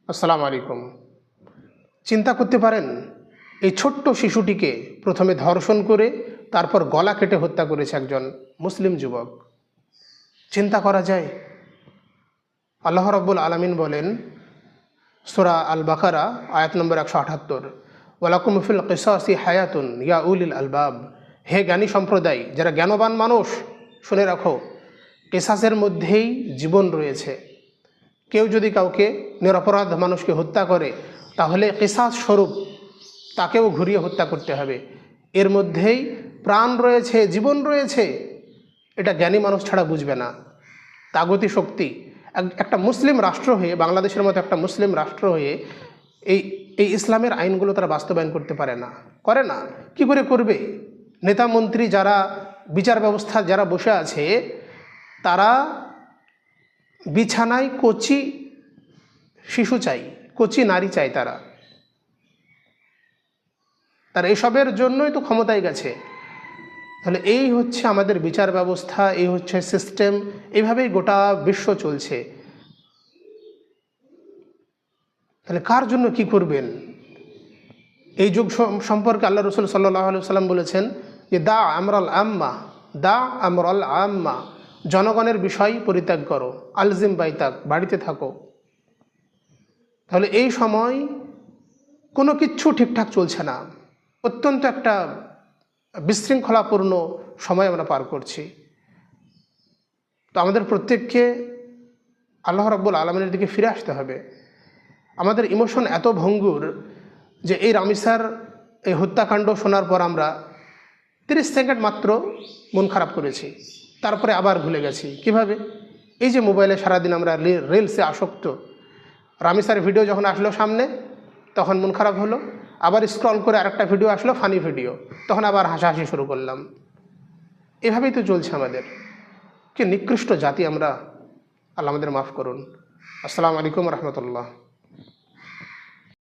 আসসালামু আলাইকুম। চিন্তা করতে পারেন, এই ছোট্ট শিশুটিকে প্রথমে ধর্ষণ করে তারপর গলা কেটে হত্যা করেছে একজন মুসলিম যুবক। চিন্তা করা যায়? আল্লাহ রাব্বুল আলামিন বলেন সূরা আল বাকারা আয়াত নম্বর 178, ওয়ালাকুম ফিল কিসাসি হায়াতুন ইয়া উলিল আলবাব। হে জ্ঞানী সম্প্রদায়, যারা জ্ঞানবান মানুষ, শুনে রাখো, কিসাসের মধ্যেই জীবন রয়েছে। কেউ যদি কাউকে নিরপরাধ মানুষকে হত্যা করে তাহলে কিসাস স্বরূপ তাকেও ঘুরিয়ে হত্যা করতে হবে। এর মধ্যেই প্রাণ রয়েছে, জীবন রয়েছে। এটা জ্ঞানী মানুষ ছাড়া বুঝবে না। তাগতি শক্তি একটা মুসলিম রাষ্ট্র হয়ে, বাংলাদেশের মতো একটা মুসলিম রাষ্ট্র হয়ে এই এই ইসলামের আইনগুলো তারা বাস্তবায়ন করতে পারে না, করে না। কি করে করবে? নেতা মন্ত্রী যারা বিচার ব্যবস্থা যারা বসে আছে, তারা বিছানায় কচি শিশু চাই, কচি নারী চাই। তারা এসবের জন্যই তো ক্ষমতায় গেছে। তাহলে এই হচ্ছে আমাদের বিচার ব্যবস্থা, এই হচ্ছে সিস্টেম। এইভাবেই গোটা বিশ্ব চলছে। তাহলে কার জন্য কি করবেন? এই যুগ সম্পর্কে আল্লাহ রসুল সাল্লাল্লাহু আলাইহি ওয়াসাল্লাম বলেছেন যে দা আমরাল আম্মা, জনগণের বিষয় পরিত্যাগ করো, আলজিম বাইতাক, বাড়িতে থাকো। তাহলে এই সময় কোনো কিচ্ছু ঠিকঠাক চলছে না। অত্যন্ত একটা বিশৃঙ্খলাপূর্ণ সময় আমরা পার করছি। তো আমাদের প্রত্যেককে আল্লাহ রাব্বুল আলামিনের দিকে ফিরে আসতে হবে। আমাদের ইমোশন এত ভঙ্গুর যে এই রামিসার এই হত্যাকাণ্ড শোনার পর আমরা 30 সেকেন্ড মাত্র মন খারাপ করেছি, তারপরে আবার ভুলে গেছি। কিভাবে? এই যে মোবাইলে সারাদিন আমরা রিলসে আসক্ত। রামিসার ভিডিও যখন আসলো সামনে, তখন মন খারাপ হলো। আবার স্ক্রল করে আরেকটা ভিডিও আসলো, ফানি ভিডিও, তখন আবার হাসাহাসি শুরু করলাম। এভাবেই তো চলছে আমাদের। কি নিকৃষ্ট জাতি আমরা! আল্লাহ আমাদের মাফ করুন। আসসালামু আলাইকুম রহমতুল্লাহ।